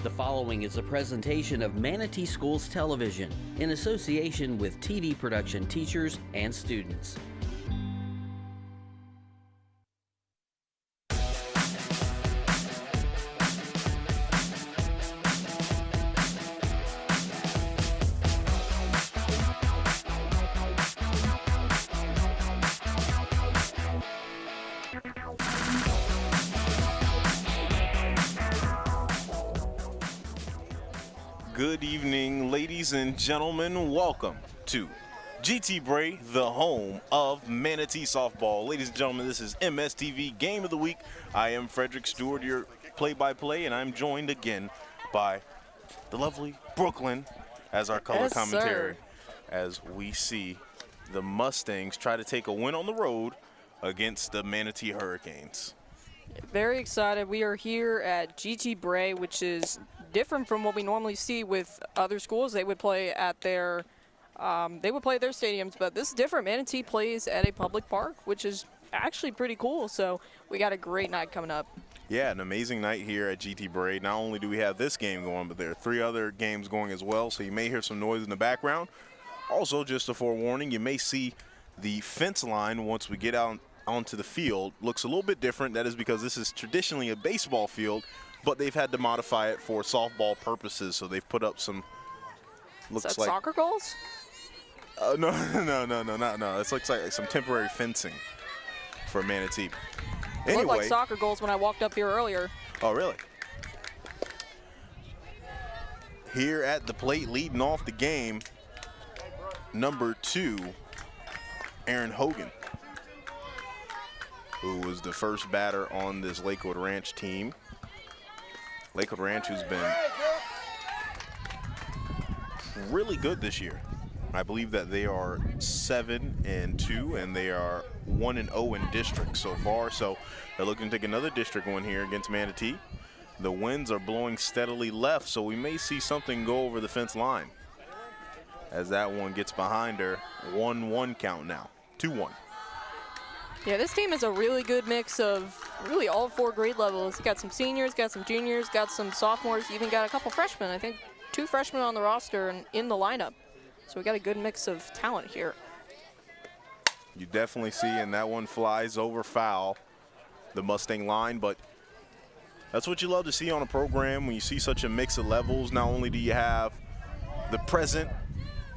The following is a presentation of Manatee Schools Television in association with TV production teachers and students. Good evening, ladies and gentlemen. Welcome to GT Bray, the home of Manatee softball. Ladies and gentlemen, this is MSTV Game of the Week. I am Frederick Stewart, your play-by-play, and I'm joined again by the lovely Brooklyn as our color commentary, as we see the Mustangs try to take a win on the road against the Manatee Hurricanes. Very excited. We are here at GT Bray, which is different from what we normally see with other schools. They would play at their stadiums, but this is different. Manatee plays at a public park, which is actually pretty cool. So we got a great night coming up. Yeah, an amazing night here at GT Bray. Not only do we have this game going, but there are 3 other games going as well, so you may hear some noise in the background. Also, just a forewarning, you may see the fence line once we get out onto the field. Looks a little bit different. That is because this is traditionally a baseball field, but they've had to modify it for softball purposes, so they've put up some, looks is that like soccer goals? No. It looks like some temporary fencing for Manatee. It looked like soccer goals when I walked up here earlier. Oh, really? Here at the plate, leading off the game, number 2, Aaron Hogan, who was the first batter on this Lakewood Ranch team. Lakewood Ranch, who's been really good this year. I believe that they are 7-2, and they are 1-0 in district so far. So they're looking to take another district win here against Manatee. The winds are blowing steadily left, so we may see something go over the fence line as that one gets behind her. 1-1 count now, 2-1. Yeah, this team is a really good mix of really all 4 grade levels. Got some seniors, got some juniors, got some sophomores, even got a couple freshmen. I think 2 freshmen on the roster and in the lineup. So we got a good mix of talent here. You definitely see, and that one flies over foul, the Mustang line, but that's what you love to see on a program when you see such a mix of levels. Not only do you have the present,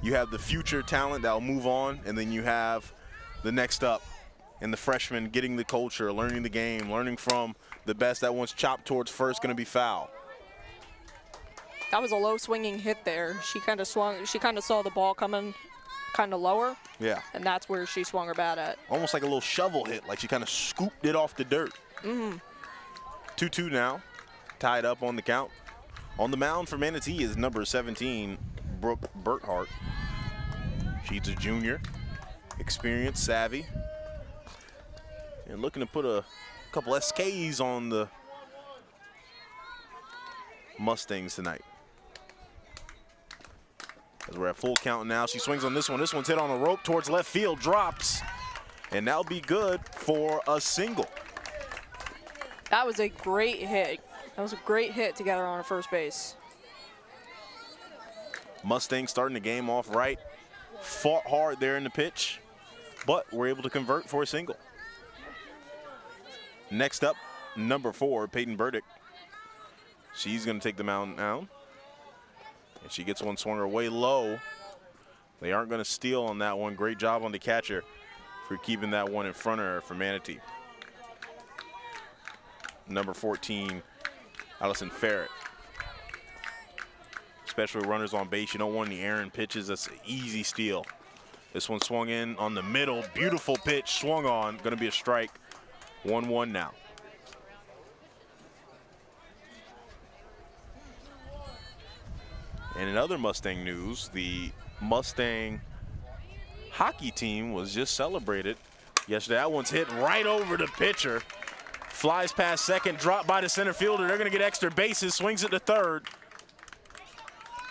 you have the future talent that will move on, and then you have the next up. And the freshmen getting the culture, learning the game, learning from the best. That one's chopped towards first, going to be foul. That was a low swinging hit there. She kind of swung, she kind of saw the ball coming kind of lower. Yeah. And that's where she swung her bat at. Almost like a little shovel hit, like she kind of scooped it off the dirt. 2-2 now, tied up on the count. On the mound for Manatee is number 17, Brooke Burkhart. She's a junior, experienced, savvy, and looking to put a couple SKs on the Mustangs tonight. As we're at full count now, she swings on this one. This one's hit on a rope towards left field, drops, and that'll be good for a single. That was a great hit. That was a great hit to get her on first base. Mustangs starting the game off right. Fought hard there in the pitch, but were able to convert for a single. Next up, number 4, Peyton Burdick. She's going to take the mound now. And she gets one swung her way low. They aren't going to steal on that one. Great job on the catcher for keeping that one in front of her for Manatee. Number 14, Allison Farrett. Especially runners on base. You don't want any errant pitches. That's an easy steal. This one swung in on the middle. Beautiful pitch, swung on. Going to be a strike. 1-1 now. And in other Mustang news, the Mustang hockey team was just celebrated yesterday. That one's hit right over the pitcher. Flies past second, dropped by the center fielder. They're going to get extra bases, swings it to third.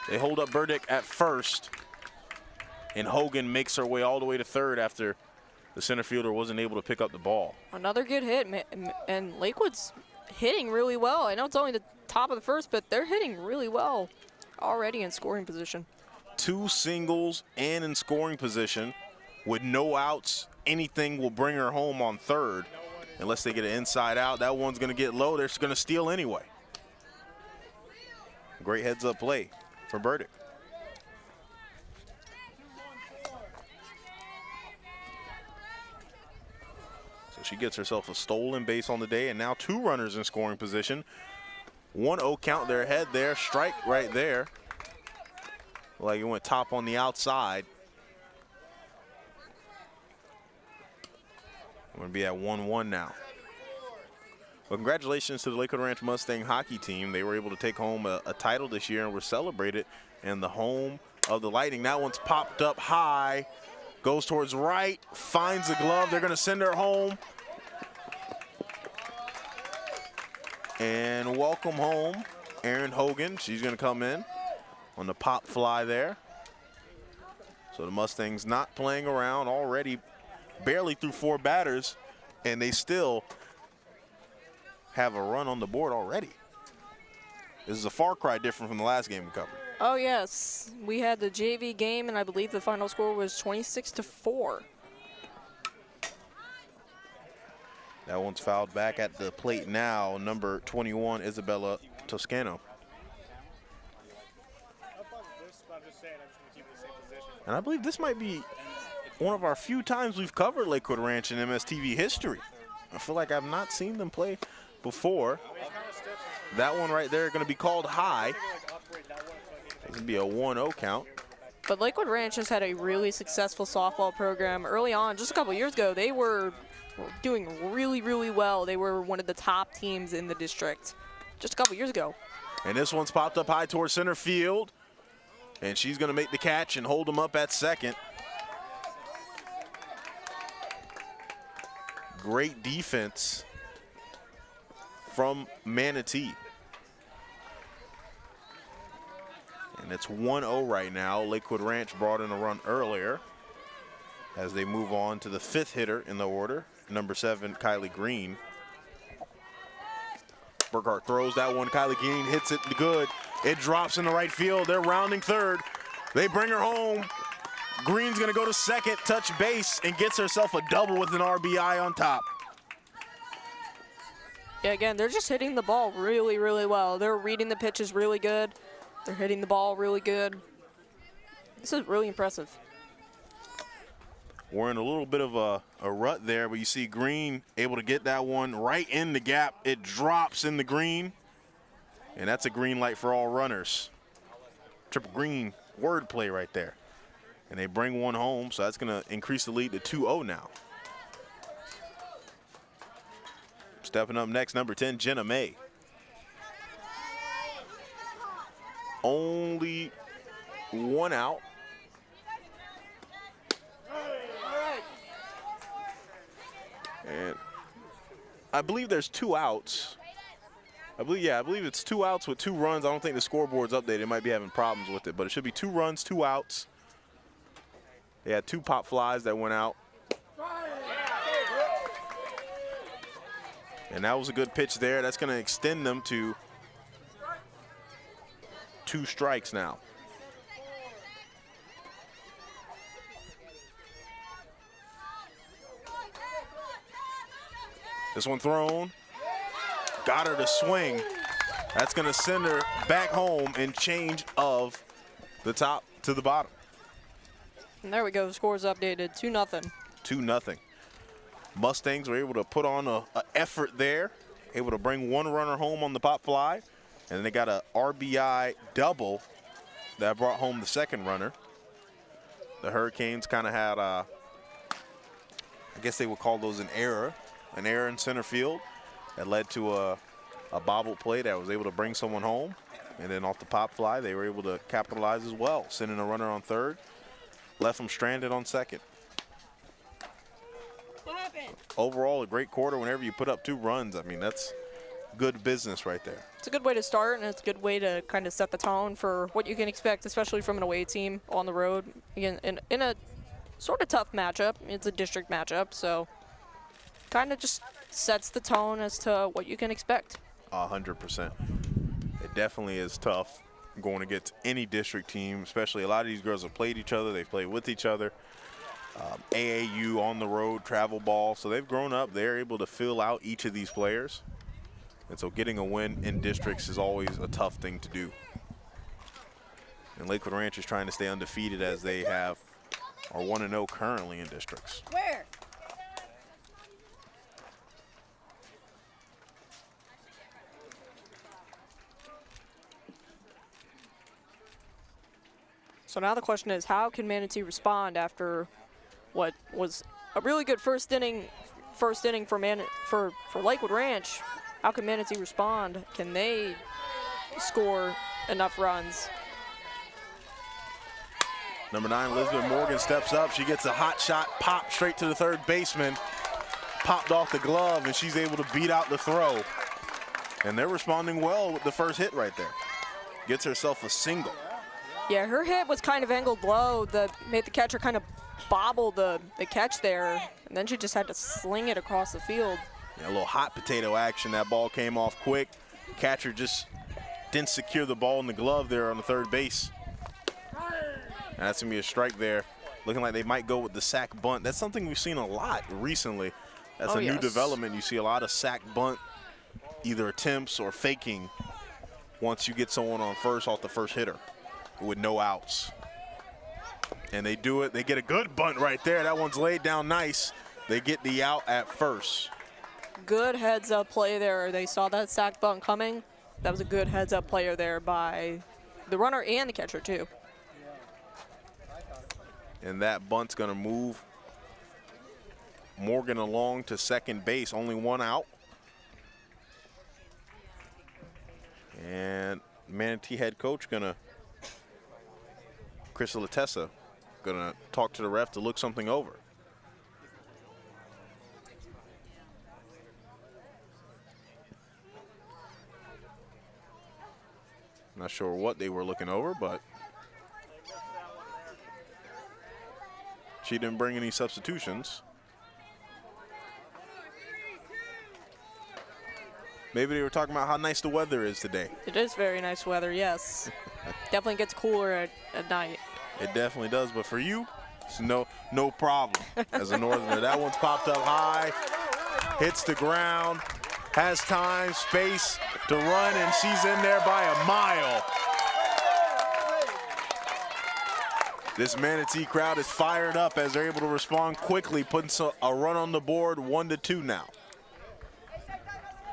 They hold up Burdick at first, and Hogan makes her way all the way to third after the center fielder wasn't able to pick up the ball. Another good hit, and Lakewood's hitting really well. I know it's only the top of the first, but they're hitting really well already in scoring position. 2 singles and in scoring position with no outs. Anything will bring her home on third. Unless they get an inside out, that one's going to get low. They're going to steal anyway. Great heads-up play for Burdick. So she gets herself a stolen base on the day, and now 2 runners in scoring position. 1-0 count, their head there, strike right there. Like it went top on the outside. We're going to be at 1-1 now. Well, congratulations to the Lakewood Ranch Mustang hockey team. They were able to take home a title this year and were celebrated in the home of the Lightning. That one's popped up high, goes towards right, finds the glove. They're going to send her home. And welcome home, Erin Hogan. She's going to come in on the pop fly there. So the Mustangs not playing around, already barely through 4 batters, and they still have a run on the board already. This is a far cry different from the last game we covered. Oh, yes. We had the JV game, and I believe the final score was 26-4. That one's fouled back at the plate now, number 21, Isabella Toscano. And I believe this might be one of our few times we've covered Lakewood Ranch in MSTV history. I feel like I've not seen them play before. That one right there going to be called high. It's going to be a 1-0 count. But Lakewood Ranch has had a really successful softball program. Early on, just a couple years ago, they were doing really, really well. They were one of the top teams in the district just a couple years ago. And this one's popped up high towards center field. And she's going to make the catch and hold them up at second. Great defense from Manatee. And it's 1-0 right now. Lakewood Ranch brought in a run earlier as they move on to the 5th hitter in the order, number 7, Kylie Green. Burkhart throws that one. Kylie Green hits it good. It drops in the right field. They're rounding third. They bring her home. Green's going to go to second, touch base, and gets herself a double with an RBI on top. Yeah, again, they're just hitting the ball really, really well. They're reading the pitches really good. They're hitting the ball really good. This is really impressive. We're in a little bit of a rut there, but you see Green able to get that one right in the gap. It drops in the green, and that's a green light for all runners. Triple green wordplay right there. And they bring one home, so that's going to increase the lead to 2-0 now. Stepping up next, number 10, Jenna May. Only 1 out. And I believe there's 2 outs. I believe it's 2 outs with 2 runs. I don't think the scoreboard's updated. It might be having problems with it, but it should be 2 runs, 2 outs. They had 2 pop flies that went out. And that was a good pitch there. That's going to extend them to 2 strikes now. This one thrown. Got her to swing. That's going to send her back home and change of the top to the bottom. And there we go. Score's updated. 2-0. 2-0. Mustangs were able to put on a effort there, able to bring 1 runner home on the pop fly, and then they got a RBI double that brought home the 2nd runner. The Hurricanes kind of had, I guess they would call those an error in center field that led to a bobble play that was able to bring someone home, and then off the pop fly, they were able to capitalize as well, sending a runner on 3rd, left them stranded on 2nd. Overall, a great quarter. Whenever you put up 2 runs, I mean, that's good business right there. It's a good way to start, and it's a good way to kind of set the tone for what you can expect, especially from an away team on the road. Again, in a sort of tough matchup. It's a district matchup, so kind of just sets the tone as to what you can expect. 100%. It definitely is tough going against any district team, especially a lot of these girls have played each other. They've played with each other. AAU on the road, travel ball. So they've grown up. They're able to fill out each of these players. And so getting a win in districts is always a tough thing to do. And Lakewood Ranch is trying to stay undefeated as they are 1-0 currently in districts. Where? So now the question is, how can Manatee respond after what was a really good first inning for Lakewood Ranch? How can Manatee respond? Can they score enough runs? Number 9, Elizabeth Morgan steps up. She gets a hot shot, popped straight to the third baseman, popped off the glove, and she's able to beat out the throw. And they're responding well with the first hit right there. Gets herself a single. Yeah, her hit was kind of angled low, made the catcher kind of bobble the catch there, and then she just had to sling it across the field. Yeah, a little hot potato action. That ball came off quick. Catcher just didn't secure the ball in the glove there on the third base. And that's going to be a strike there. Looking like they might go with the sack bunt. That's something we've seen a lot recently. That's a new development. You see a lot of sack bunt, either attempts or faking once you get someone on first off the first hitter with no outs. And they do it. They get a good bunt right there. That one's laid down nice. They get the out at first. Good heads-up play there. They saw that sack bunt coming. That was a good heads-up player there by the runner and the catcher, too. And that bunt's going to move Morgan along to second base. Only one out. And Manatee head coach Chris Latessa, gonna talk to the ref to look something over. Not sure what they were looking over, but she didn't bring any substitutions. Maybe they were talking about how nice the weather is today. It is very nice weather, yes. Definitely gets cooler at night. It definitely does, but for you, it's no problem. As a northerner, that one's popped up high, hits the ground, has time, space to run, and she's in there by a mile. This Manatee crowd is fired up as they're able to respond quickly, putting a run on the board, 1-2 now.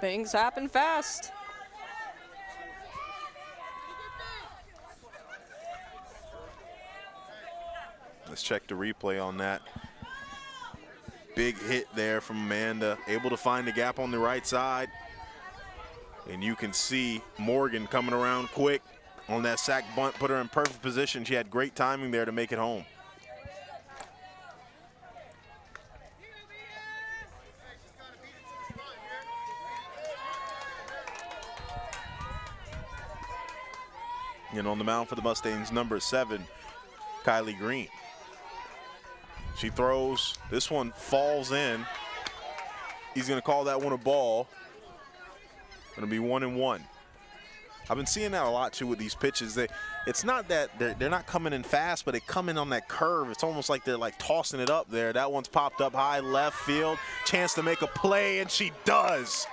Things happen fast. Let's check the replay on that. Big hit there from Amanda, able to find the gap on the right side. And you can see Morgan coming around quick on that sack bunt, put her in perfect position. She had great timing there to make it home. And on the mound for the Mustangs, number 7, Kylie Green. She throws. This one falls in. He's going to call that one a ball. Going to be 1-1. I've been seeing that a lot too with these pitches. It's not that they're not coming in fast, but they come in on that curve. It's almost like they're like tossing it up there. That one's popped up high left field. Chance to make a play, and she does.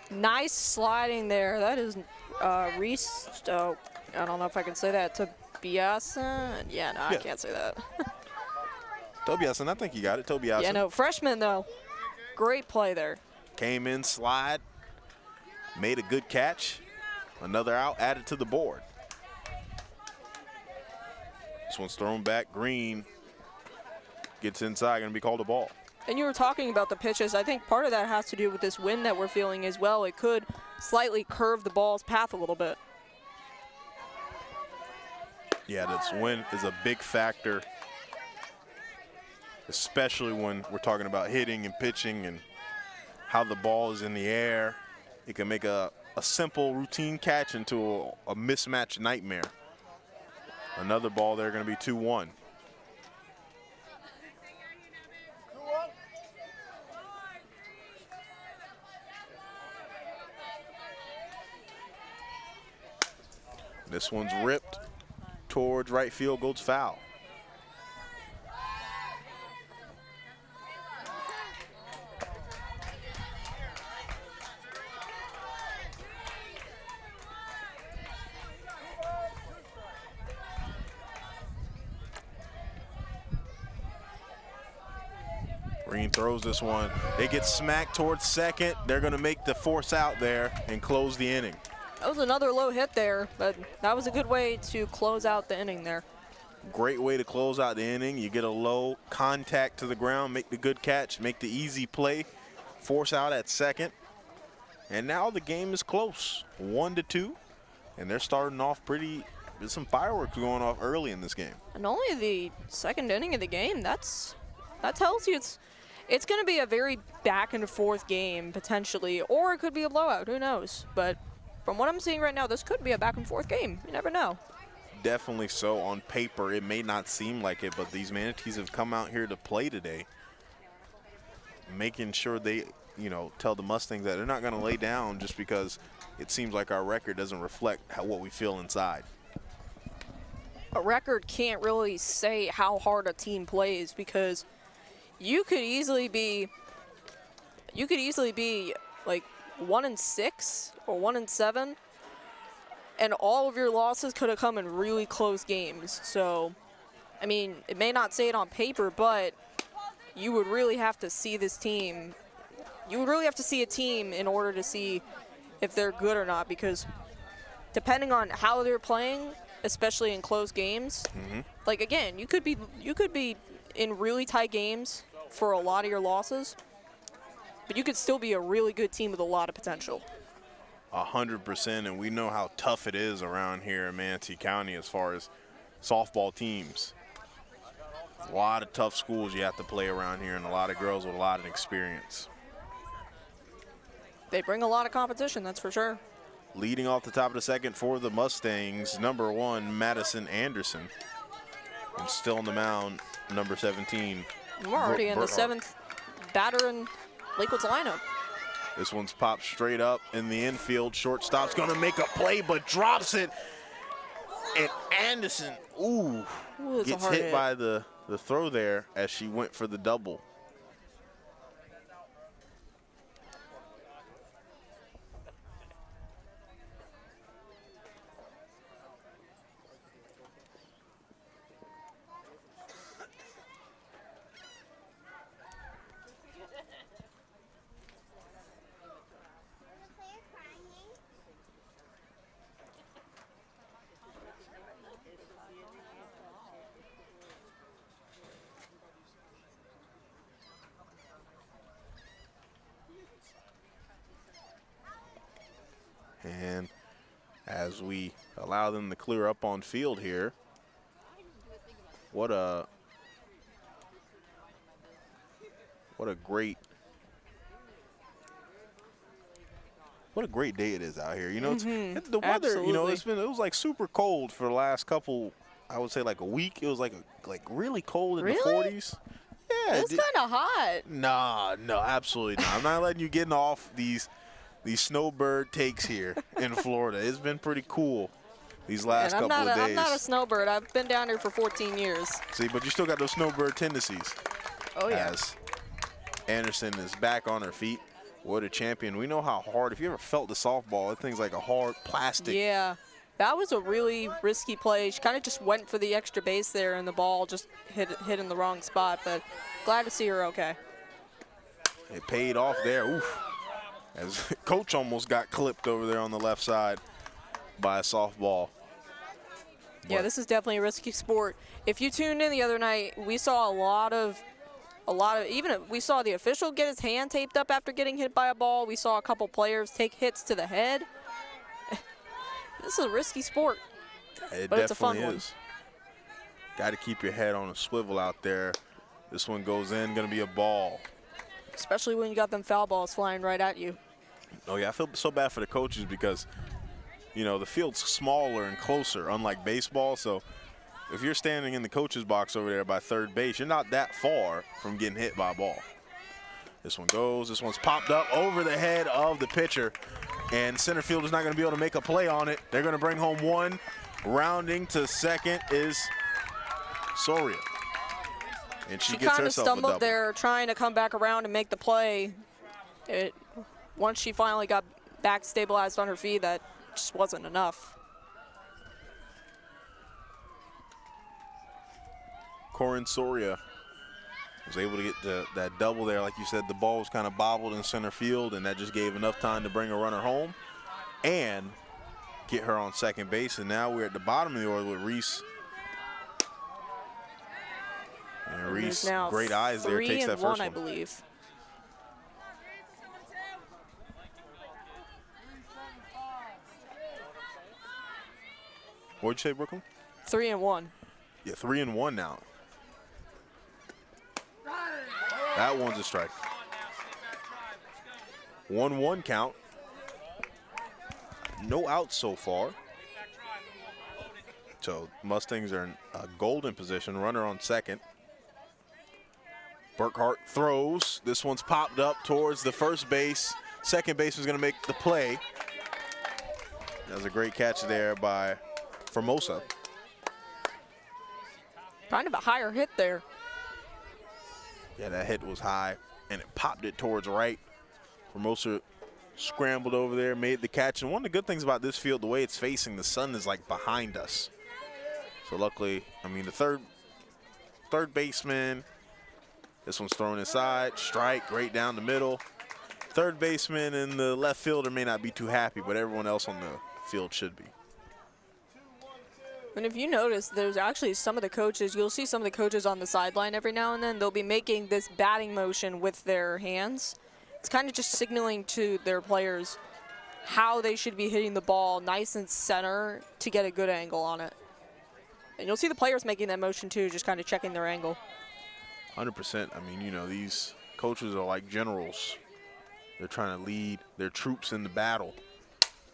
Nice sliding there. That is Reese. Oh, I don't know if I can say that. Tobiasen. Yeah, no, I can't say that. Tobiasen, I think you got it. Tobiasen. Yeah, no, freshman though. Great play there. Came in, slide, made a good catch. Another out added to the board. This one's thrown back. Green gets inside, going to be called a ball. And you were talking about the pitches. I think part of that has to do with this wind that we're feeling as well. It could slightly curve the ball's path a little bit. Yeah, this wind is a big factor, especially when we're talking about hitting and pitching and how the ball is in the air. It can make a simple routine catch into a mismatched nightmare. Another ball there, going to be 2-1. This one's ripped towards right field, goes foul. Green throws this one. They get smacked towards second. They're going to make the force out there and close the inning. That was another low hit there, but that was a good way to close out the inning there. Great way to close out the inning. You get a low contact to the ground, make the good catch, make the easy play, force out at second. And now the game is close, 1-2. And they're starting off pretty, there's some fireworks going off early in this game. And only the second inning of the game, that tells you it's going to be a very back and forth game potentially, or it could be a blowout, who knows. But from what I'm seeing right now, this could be a back and forth game. You never know. Definitely so. On paper, it may not seem like it, but these Manatees have come out here to play today, making sure they, tell the Mustangs that they're not going to lay down just because it seems like our record doesn't reflect what we feel inside. A record can't really say how hard a team plays because you could easily be like 1-6 or 1-7, and all of your losses could have come in really close games. So, I mean, it may not say it on paper, but you would really have to see this team. You would really have to see a team in order to see if they're good or not, because depending on how they're playing, especially in close games, like again, you could be in really tight games for a lot of your losses, but you could still be a really good team with a lot of potential. 100%, and we know how tough it is around here in Manatee County as far as softball teams. A lot of tough schools you have to play around here, and a lot of girls with a lot of experience. They bring a lot of competition, that's for sure. Leading off the top of the second for the Mustangs, number 1, Madison Anderson. And still on the mound, number 17. We're already in the 7th batter in Lakewood's lineup. This one's popped straight up in the infield. Shortstop's going to make a play, but drops it. And Anderson, gets hit by the throw there as she went for the double. And as we allow them to clear up on field here, what a great day it is out here. It's the weather, Absolutely. it was like super cold for the last couple, I would say like a week. It was like really cold in the 40s. Yeah. It's kind of hot. Nah, no, absolutely not. I'm not letting you get off these snowbird takes here in Florida. It's been pretty cool these last couple of days. I'm not a snowbird. I've been down here for 14 years. See, but you still got those snowbird tendencies. Oh, yeah. As Anderson is back on her feet. What a champion. We know how hard, if you ever felt the softball, that thing's like a hard plastic. Yeah. That was a really risky play. She kind of just went for the extra base there, and the ball just hit in the wrong spot. But glad to see her okay. It paid off there. Oof. As Coach almost got clipped over there on the left side by a softball. Yeah, this is definitely a risky sport. If you tuned in the other night, we saw a lot of even we saw the official get his hand taped up after getting hit by a ball. We saw a couple players take hits to the head. This is a risky sport, but it's a fun one. Got to keep your head on a swivel out there. This one goes in, going to be a ball. Especially when you got them foul balls flying right at you. Oh, yeah, I feel so bad for the coaches because, the field's smaller and closer, unlike baseball. So if you're standing in the coach's box over there by third base, you're not that far from getting hit by a ball. This one goes. This one's popped up over the head of the pitcher. and center field is not going to be able to make a play on it. They're going to bring home one. Rounding to second is Soria. And she gets kind of herself a double. stumbled there trying to come back around and make the play. Once she finally got back stabilized on her feet, that just wasn't enough. Corin Soria was able to get that double there. Like you said, the ball was kind of bobbled in center field, and that just gave enough time to bring a runner home and get her on second base. And now we're at the bottom of the order with Reese. And Reese, great eyes there, takes that first one. I believe. What'd you say, Brooklyn? 3-1. Yeah, 3-1 now. That one's a strike. 1-1 count. No outs so far. So Mustangs are in a golden position. Runner on second. Burkhart throws. This one's popped up towards the first base. Second base is going to make the play. That was a great catch there by Formosa. Kind of a higher hit there. Yeah, that hit was high, and it popped it towards right. Formosa scrambled over there, made the catch. And one of the good things about this field, the way it's facing, the sun is like behind us. So luckily, I mean, the third baseman, this one's thrown inside, strike, right down the middle. Third baseman and the left fielder may not be too happy, but everyone else on the field should be. And if you notice, there's actually some of the coaches, you'll see some of the coaches on the sideline every now and then. They'll be making this batting motion with their hands. It's kind of just signaling to their players how they should be hitting the ball nice and center to get a good angle on it. And you'll see the players making that motion too, just kind of checking their angle. 100%. I mean, you know, these coaches are like generals. They're trying to lead their troops in the battle.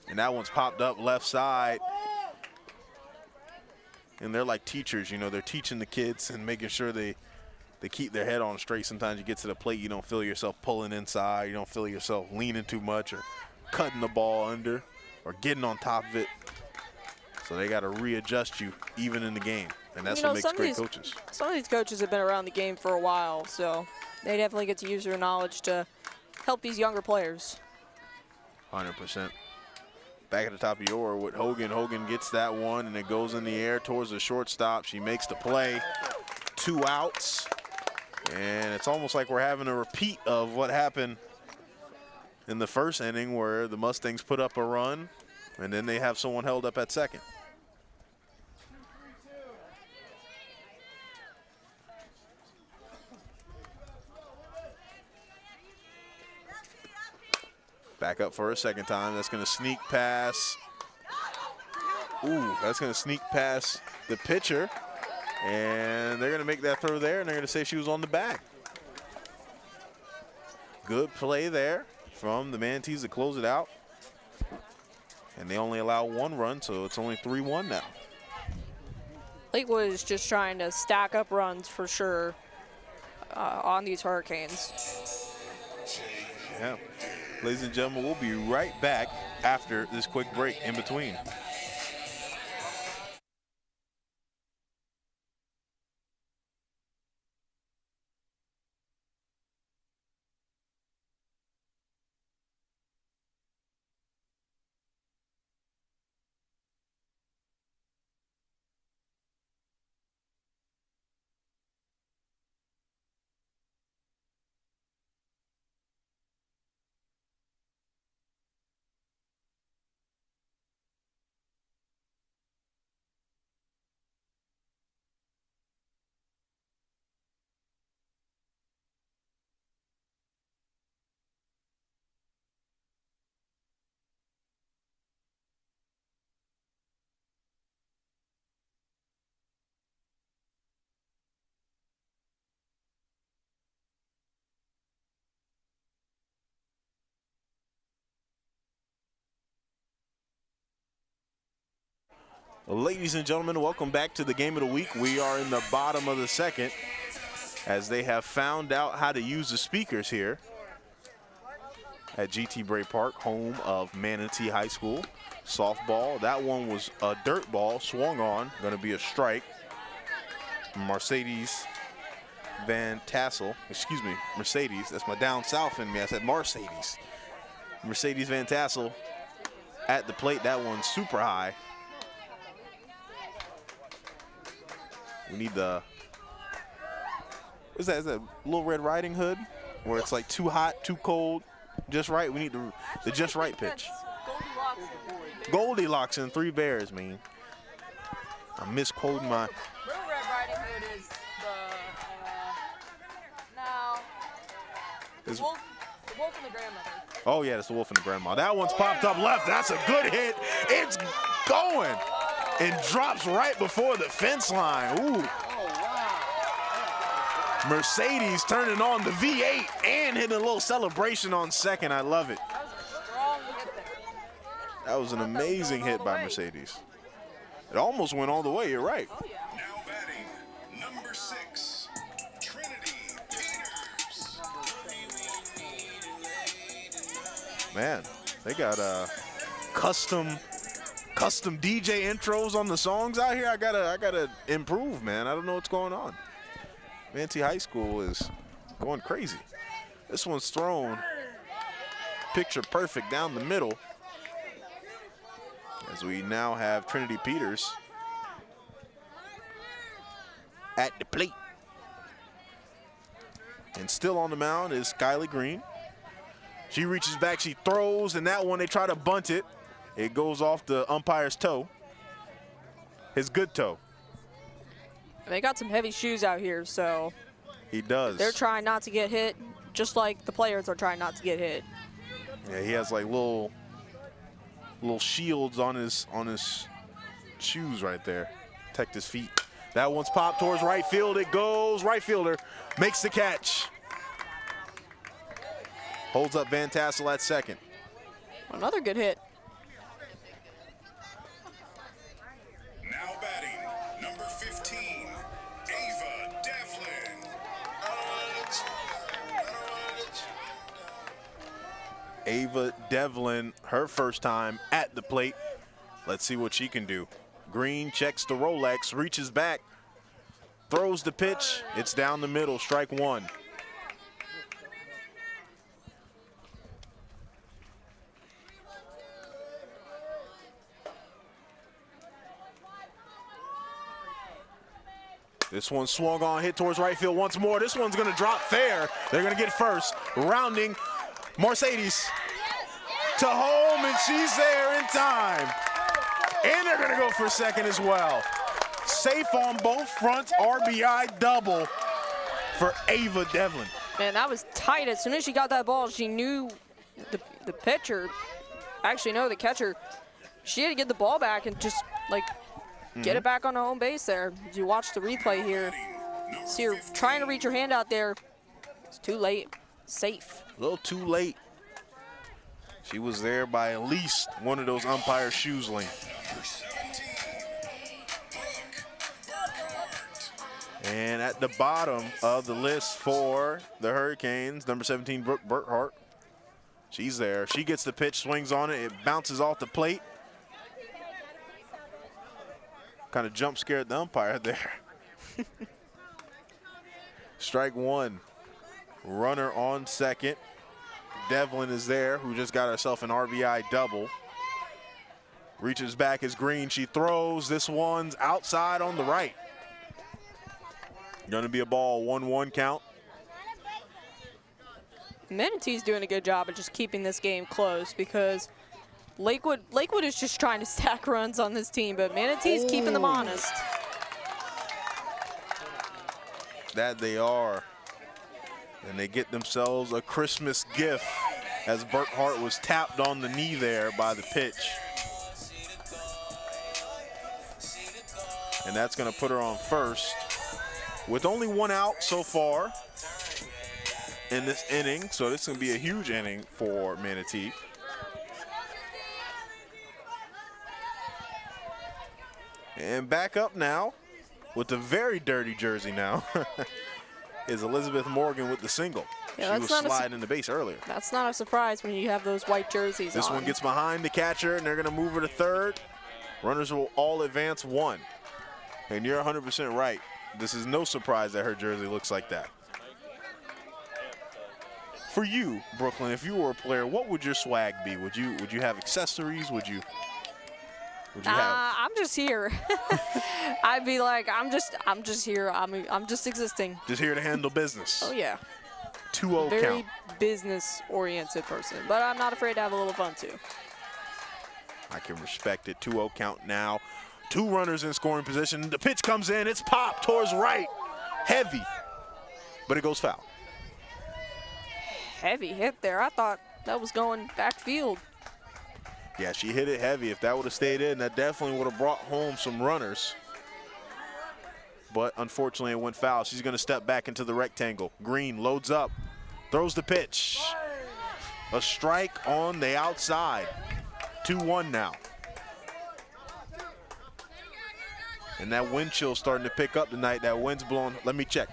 And that one's popped up left side. And they're like teachers, you know, they're teaching the kids and making sure they keep their head on straight. Sometimes you get to the plate, you don't feel yourself pulling inside, you don't feel yourself leaning too much or cutting the ball under or getting on top of it. So they got to readjust you even in the game, and that's what makes great coaches. Some of these coaches have been around the game for a while, so they definitely get to use their knowledge to help these younger players. 100%. Back at the top of your order with Hogan. Hogan gets that one, and it goes in the air towards the shortstop. She makes the play. 2 outs. And it's almost like we're having a repeat of what happened in the first inning where the Mustangs put up a run, and then they have someone held up at second. Back up for a second time. That's going to sneak past. Ooh, that's going to sneak past the pitcher. And they're going to make that throw there, and they're going to say she was on the back. Good play there from the Manatees to close it out. And they only allow 1 run, so it's only 3-1 now. Lakewood is just trying to stack up runs for sure on these Hurricanes. Yeah. Ladies and gentlemen, we'll be right back after this quick break in between. Ladies and gentlemen, welcome back to the game of the week. We are in the bottom of the second as they have found out how to use the speakers here. at GT Bray Park, home of Manatee High School. Softball, that one was a dirt ball, swung on, gonna be a strike. Mercedes Van Tassel, excuse me, Mercedes, that's my down south in me, I said Mercedes. Mercedes Van Tassel at the plate, that one's super high. We need the, what is that? Is that Little Red Riding Hood? Where it's like too hot, too cold, just right? We need the just right pitch. Goldilocks and Three Bears, man. I'm misquoting my. Little Red Riding Hood is the wolf and the grandmother. Oh yeah, that's the wolf and the grandma. That one's popped up left. That's a good hit. It's going and drops right before the fence line. Ooh. Mercedes turning on the V8 and hitting a little celebration on second. I love it. That was a strong hit there. That was an amazing hit by Mercedes. It almost went all the way. You're right. Oh, yeah. Now batting, number 6, Trinity Peters. Man, they got custom DJ intros on the songs out here. I gotta improve, man. I don't know what's going on. Manatee High School is going crazy. This one's thrown picture perfect down the middle. As we now have Trinity Peters at the plate. And still on the mound is Skylie Green. She reaches back, she throws, and that one they try to bunt it. It goes off the umpire's toe, his good toe. They got some heavy shoes out here, so He does. they're trying not to get hit, just like the players are trying not to get hit. Yeah, he has like little shields on his shoes right there, protect his feet. That one's popped towards right field. It goes. Right fielder makes the catch. Holds up Van Tassel at second. Another good hit. Now batting, number 15, Ava Devlin. Ava Devlin, her first time at the plate. Let's see what she can do. Green checks the Rolex, reaches back, throws the pitch. It's down the middle, strike one. This one swung on, hit towards right field once more. This one's gonna drop fair. They're gonna get first. Rounding Mercedes to home, and she's there in time. And they're gonna go for second as well. Safe on both fronts, RBI double for Ava Devlin. Man, that was tight. As soon as she got that ball, she knew the pitcher, actually no, the catcher, she had to get the ball back and just like get it back on the home base there. As you watch the replay here, see her trying to reach her hand out there. It's too late. Safe. A little too late. She was there by at least one of those umpire shoes length. And at the bottom of the list for the Hurricanes, number 17, Brooke Burkhart. She's there. She gets the pitch, swings on it. It bounces off the plate. Kind of jump scared the umpire there. Strike one. Runner on second. Devlin is there, who just got herself an RBI double. Reaches back as Green. She throws. This one's outside on the right. Going to be a ball, 1-1 count. Manatee's doing a good job of just keeping this game close because Lakewood is just trying to stack runs on this team, but Manatee's keeping them honest. That they are. And they get themselves a Christmas gift as Burkhart was tapped on the knee there by the pitch. And that's going to put her on first. With only one out so far in this inning, so this is going to be a huge inning for Manatee. And back up now with the very dirty jersey now is Elizabeth Morgan with the single. Yeah, she was sliding in the base earlier. That's not a surprise when you have those white jerseys This on. one gets behind the catcher, and they're going to move her to third. Runners will all advance one. And you're 100% right. This is no surprise that her jersey looks like that. For you, Brooklyn, if you were a player, what would your swag be? Would you have accessories? Would you have? I'm just here. I'd be like, I'm just here. I'm just existing. Just here to handle business. Oh yeah. 2-0 Very count. business-oriented person, but I'm not afraid to have a little fun too. I can respect it. 2-0 count now. 2 runners in scoring position. The pitch comes in. It's popped towards right. Heavy. But it goes foul. Heavy hit there. I thought that was going backfield. Yeah, she hit it heavy. If that would have stayed in, that definitely would have brought home some runners. But unfortunately, it went foul. She's going to step back into the rectangle. Green loads up, throws the pitch. A strike on the outside. 2-1 now. And that wind chill starting to pick up tonight. That wind's blowing. Let me check.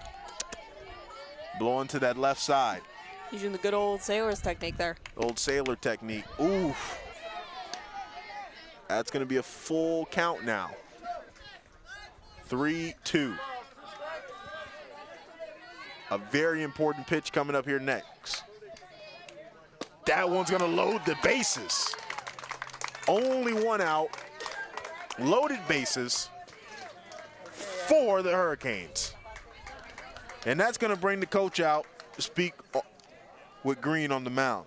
Blowing to that left side. Using the good old sailor's technique there. Old sailor technique. Oof. That's going to be a full count now. 3-2. A very important pitch coming up here next. That one's going to load the bases. Only one out. Loaded bases for the Hurricanes. And that's going to bring the coach out to speak with Green on the mound.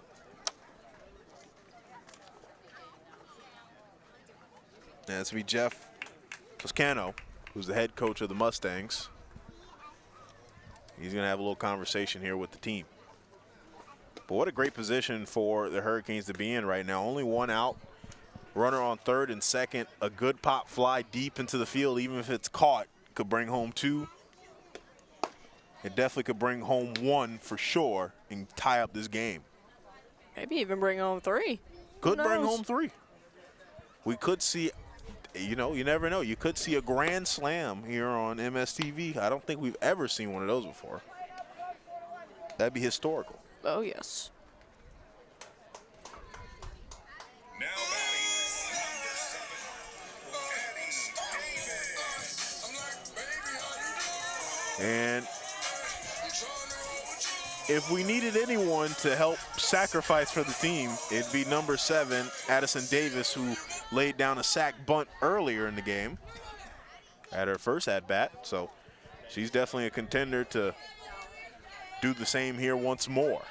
And that's be Jeff Toscano, who's the head coach of the Mustangs. He's going to have a little conversation here with the team. But what a great position for the Hurricanes to be in right now. Only one out. Runner on third and second. A good pop fly deep into the field, even if it's caught, could bring home 2. It definitely could bring home 1 for sure and tie up this game. Maybe even bring home 3. Could bring home 3. We could see, you know, you never know. You could see a grand slam here on MSTV. I don't think we've ever seen one of those before. That'd be historical. Oh, yes. Now batting, number 7, Addie Davis. And if we needed anyone to help sacrifice for the team, it'd be number 7, Addison Davis, who laid down a sack bunt earlier in the game at her first at-bat. So she's definitely a contender to do the same here once more.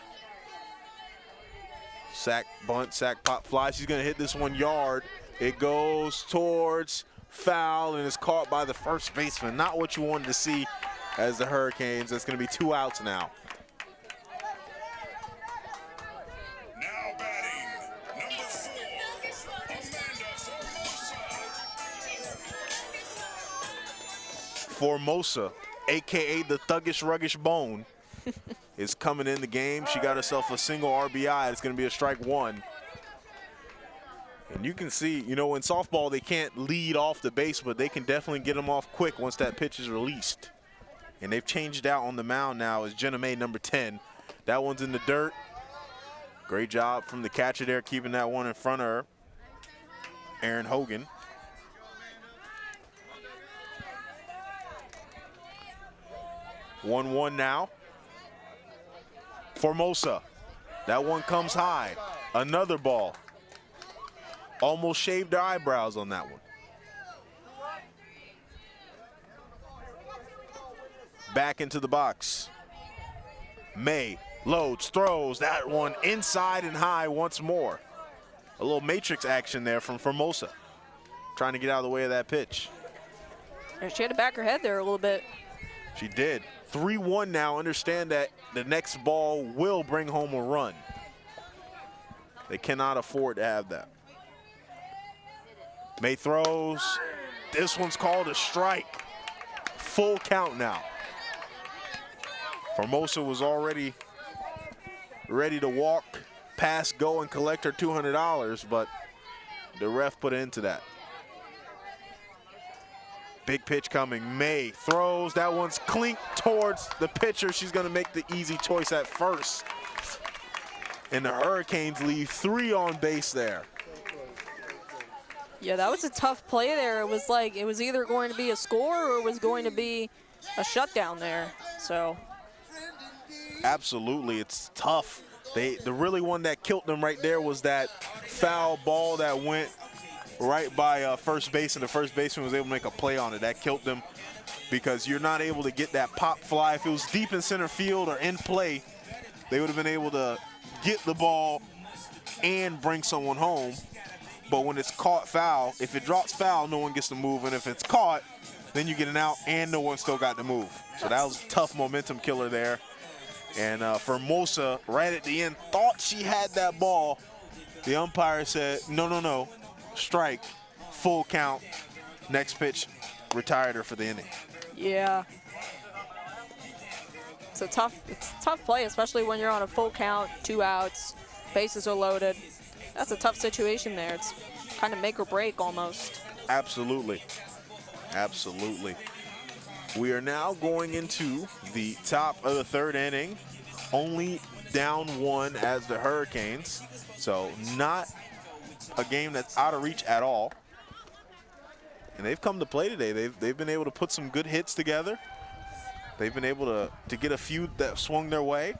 Sack, bunt, sack, pop, fly. She's going to hit this one yard. It goes towards foul and is caught by the first baseman. Not what you wanted to see as the Hurricanes. That's going to be 2 outs now. Now batting, number 4, Amanda Formosa. Formosa, a.k.a. the Thuggish Ruggish Bone, is coming in the game. She got herself a single RBI. It's going to be a strike 1. And you can see, you know, in softball, they can't lead off the base, but they can definitely get them off quick once that pitch is released. And they've changed out on the mound now as Jenna May, number 10. That one's in the dirt. Great job from the catcher there, keeping that one in front of her. Aaron Hogan. One now. Formosa. That one comes high. Another ball. Almost shaved her eyebrows on that one. Back into the box. May loads, throws. That one inside and high once more. A little matrix action there from Formosa. Trying to get out of the way of that pitch. And she had to back her head there a little bit. She did. 3-1 now. Understand that the next ball will bring home a run. They cannot afford to have that. May throws. This one's called a strike. Full count now. Formosa was already ready to walk, pass, go, and collect her $200, but the ref put an end to that. Big pitch coming. May throws. That one's clink towards the pitcher. She's going to make the easy choice at first. And the Hurricanes leave 3 on base there. Yeah, that was a tough play there. It was like it was either going to be a score or it was going to be a shutdown there. So absolutely, it's tough. The really one that killed them right there was that foul ball that went right by first base, and the first baseman was able to make a play on it. That killed them because you're not able to get that pop fly. If it was deep in center field or in play, they would have been able to get the ball and bring someone home. But when it's caught foul, if it drops foul, no one gets to move. And if it's caught, then you get an out and no one still got to move. So that was a tough momentum killer there. And Formosa, right at the end, thought she had that ball. The umpire said, no, strike, full count. Next pitch, retired her for the inning. yeah, it's a tough play, especially when you're on a full count, 2 outs, bases are loaded. That's a tough situation there. It's kind of make or break almost. Absolutely. Absolutely. We are now going into the top of the 3rd inning, only down 1 as the Hurricanes. So not a game that's out of reach at all. And they've come to play today. They've been able to put some good hits together. They've been able to get a few that swung their way.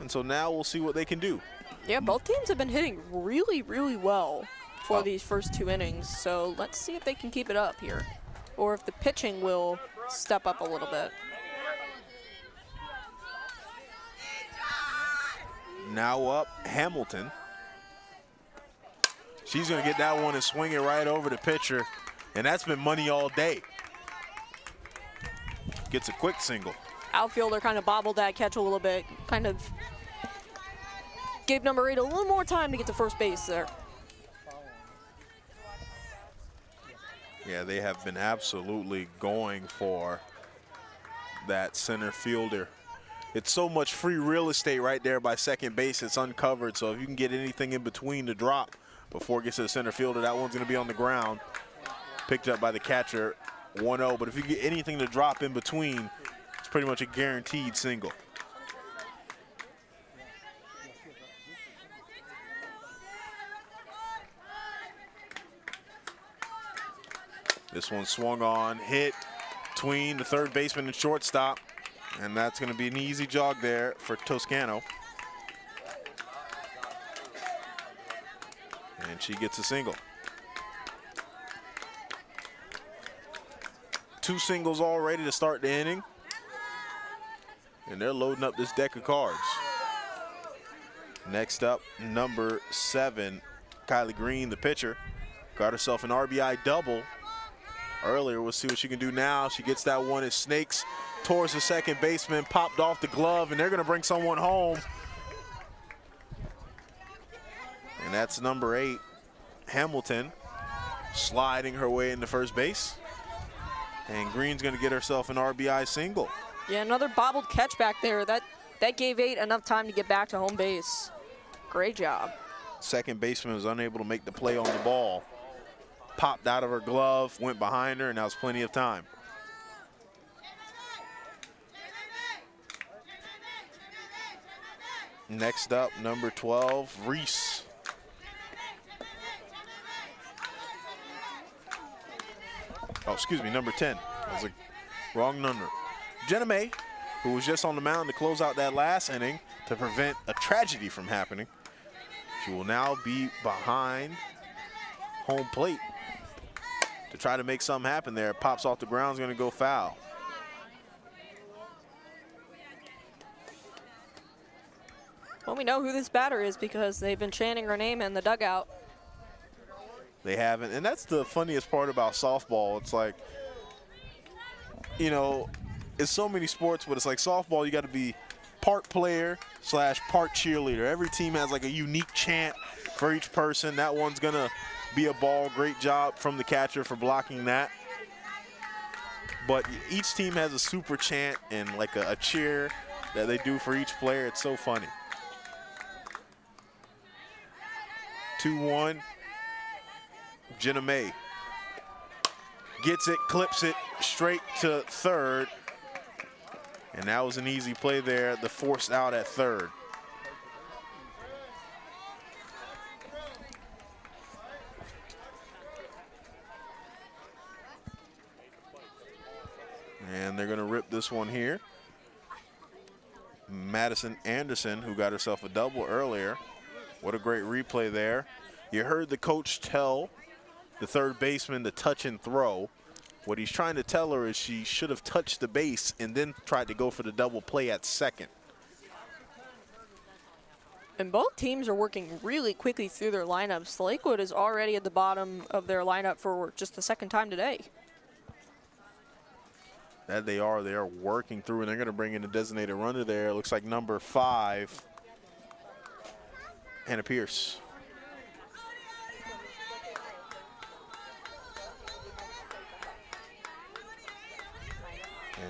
And so now we'll see what they can do. Yeah, both teams have been hitting really, really well for these first 2 innings. So let's see if they can keep it up here, or if the pitching will step up a little bit. Now up, Hamilton. She's going to get that one and swing it right over the pitcher, and that's been money all day. Gets a quick single. Outfielder kind of bobbled that catch a little bit, kind of gave number 8 a little more time to get to first base there. Yeah, they have been absolutely going for that center fielder. It's so much free real estate right there by second base. It's uncovered, so if you can get anything in between to drop before it gets to the center fielder, that one's going to be on the ground. Picked up by the catcher, 1-0. But if you get anything to drop in between, it's pretty much a guaranteed single. This one swung on, hit between the third baseman and shortstop, and that's going to be an easy jog there for Toscano. And she gets a single. 2 singles all ready to start the inning. And they're loading up this deck of cards. Next up, number 7, Kylie Green, the pitcher. Got herself an RBI double earlier. We'll see what she can do now. She gets that one. It snakes towards the second baseman, popped off the glove, and they're going to bring someone home. And that's number 8, Hamilton, sliding her way into first base. And Green's going to get herself an RBI single. Yeah, another bobbled catch back there. That gave 8 enough time to get back to home base. Great job. Second baseman was unable to make the play on the ball. Popped out of her glove, went behind her, and that was plenty of time. Next up, number 12, Reese. Oh, excuse me, number 10. That was a wrong number. Jenna May, who was just on the mound to close out that last inning to prevent a tragedy from happening. She will now be behind home plate to try to make something happen there. Pops off the ground, is going to go foul. Well, we know who this batter is because they've been chanting her name in the dugout. They haven't, and that's the funniest part about softball. It's like, you know, it's so many sports, but it's like softball, you got to be part player / part cheerleader. Every team has like a unique chant for each person. That one's going to be a ball. Great job from the catcher for blocking that. But each team has a super chant and like a cheer that they do for each player. It's so funny. 2-1. Jenna May gets it, clips it straight to third. And that was an easy play there, the forced out at third. And they're gonna rip this one here. Madison Anderson, who got herself a double earlier. What a great replay there. You heard the coach tell the third baseman to touch and throw. What he's trying to tell her is she should have touched the base and then tried to go for the double play at second. And both teams are working really quickly through their lineups. Lakewood is already at the bottom of their lineup for just the second time today. That they are working through, and they're going to bring in a designated runner there. It looks like number 5, Hannah Pierce.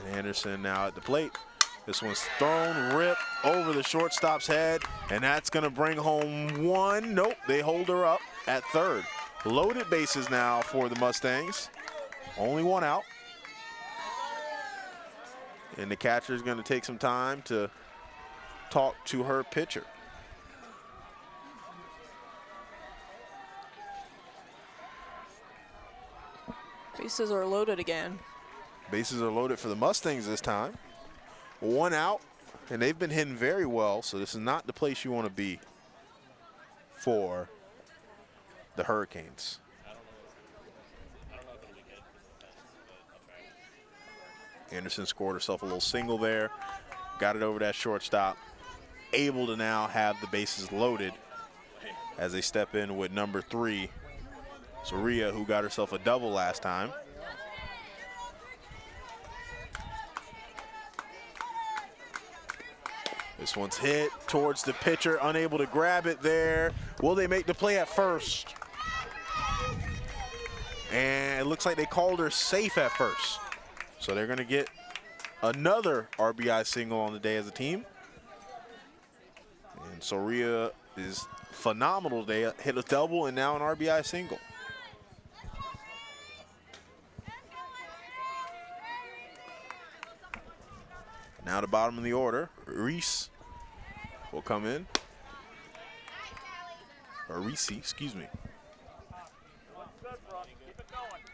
And Anderson now at the plate. This one's thrown, ripped over the shortstop's head, and that's going to bring home one. Nope, they hold her up at third. Loaded bases now for the Mustangs. Only one out. And the catcher is going to take some time to talk to her pitcher. Bases are loaded again. Bases are loaded for the Mustangs this time. One out, and they've been hitting very well, so this is not the place you want to be for the Hurricanes. Anderson scored herself a little single there, got it over that shortstop, able to now have the bases loaded as they step in with number 3, Soria, who got herself a double last time. This one's hit towards the pitcher, unable to grab it there. Will they make the play at first? And it looks like they called her safe at first. So they're going to get another RBI single on the day as a team. And Soria is phenomenal today. Hit a double and now an RBI single. Now the bottom of the order, Reese will come in. Or Reese, excuse me.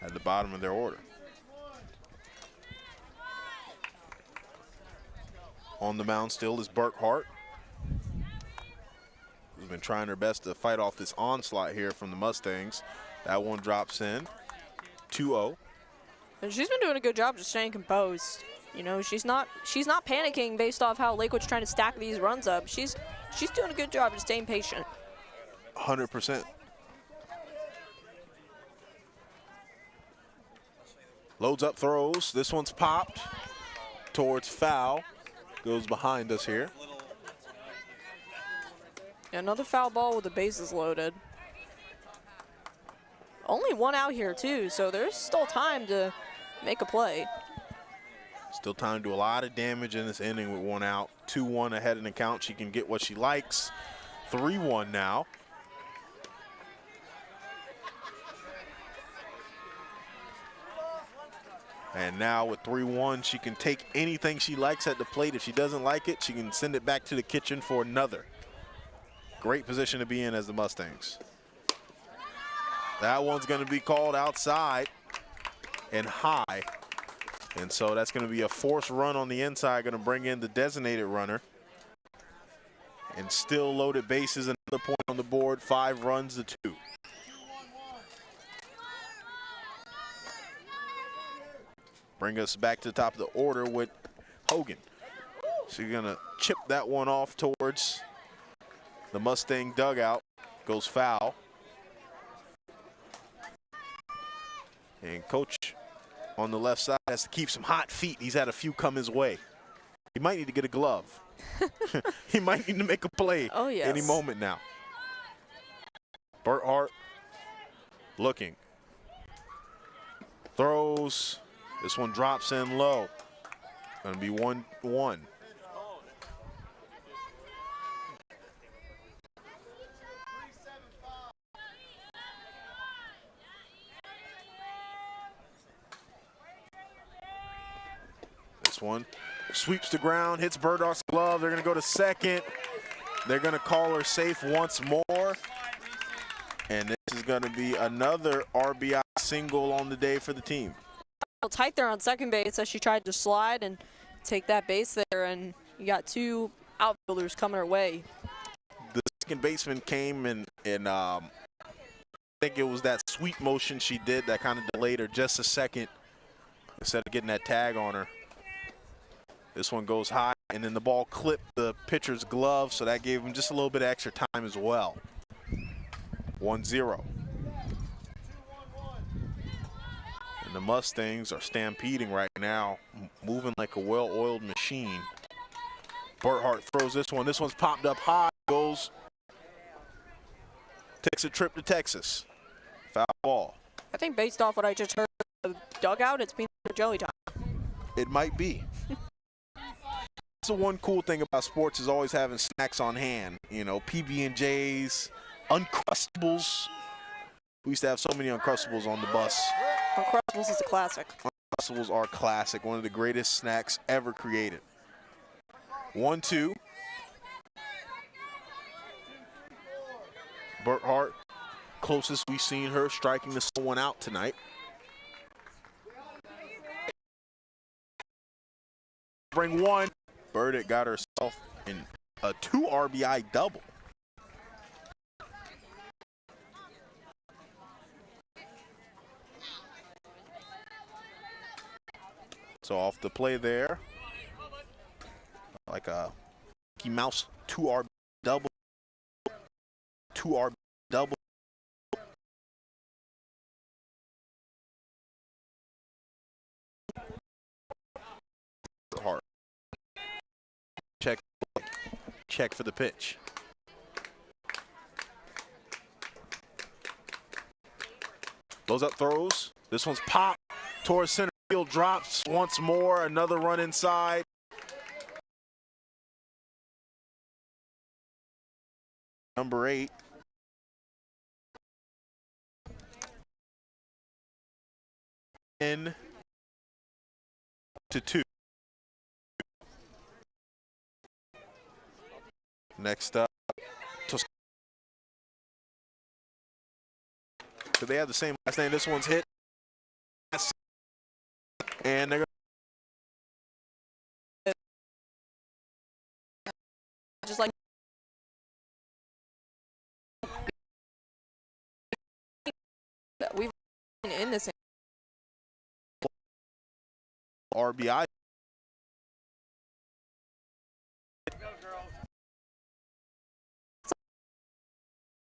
At the bottom of their order. On the mound still is Burkhart, who's been trying her best to fight off this onslaught here from the Mustangs. That one drops in, 2-0. And she's been doing a good job just staying composed. You know, she's not panicking based off how Lakewood's trying to stack these runs up. She's doing a good job of staying patient. 100%. Loads up, throws. This one's popped towards foul. Goes behind us here. Another foul ball with the bases loaded. Only one out here too, so there's still time to make a play. Still time to do a lot of damage in this inning with one out. 2-1 ahead in the count. She can get what she likes. 3-1 now. And now with 3-1, she can take anything she likes at the plate. If she doesn't like it, she can send it back to the kitchen for another. Great position to be in as the Mustangs. That one's going to be called outside and high. And so that's going to be a forced run on the inside, going to bring in the designated runner. And still loaded bases, another point on the board, 5 runs to 2. Bring us back to the top of the order with Hogan. So you're gonna chip that one off towards the Mustang dugout. Goes foul. And coach on the left side has to keep some hot feet. He's had a few come his way. He might need to get a glove. He might need to make a play any moment now. Burkhart looking. Throws. This one drops in low. Gonna be 1-1. this one. Sweeps the ground, hits Burdock's glove. They're going to go to second. They're going to call her safe once more. And this is going to be another RBI single on the day for the team. Tight there on second base as she tried to slide and take that base there, and you got two outfielders coming her way. The second baseman came and I think it was that sweep motion she did that kind of delayed her just a second instead of getting that tag on her. This one goes high, and then the ball clipped the pitcher's glove, so that gave him just a little bit of extra time as well. 1-0. And the Mustangs are stampeding right now, moving like a well-oiled machine. Burkhart throws this one. This one's popped up high, goes, takes a trip to Texas. Foul ball. I think based off what I just heard the dugout, it's been jelly time. It might be. That's the one cool thing about sports is always having snacks on hand. You know, PB&Js, Uncrustables. We used to have so many Uncrustables on the bus. Uncrustables is a classic. Uncrustables are classic, one of the greatest snacks ever created. 1-2. Burkhart, closest we've seen her striking the one out tonight. Bring one. Burdick got herself in a 2 RBI double. So off the play there, like a Mickey Mouse 2 RBI double, 2 RBI double. Hard. Check for the pitch. Goes up, throws. This one's popped towards center field, drops once more. Another run inside. Number 8. In to 2. Next up, do they have the same last name? This one's hit. And they're Just like we've been in this RBI.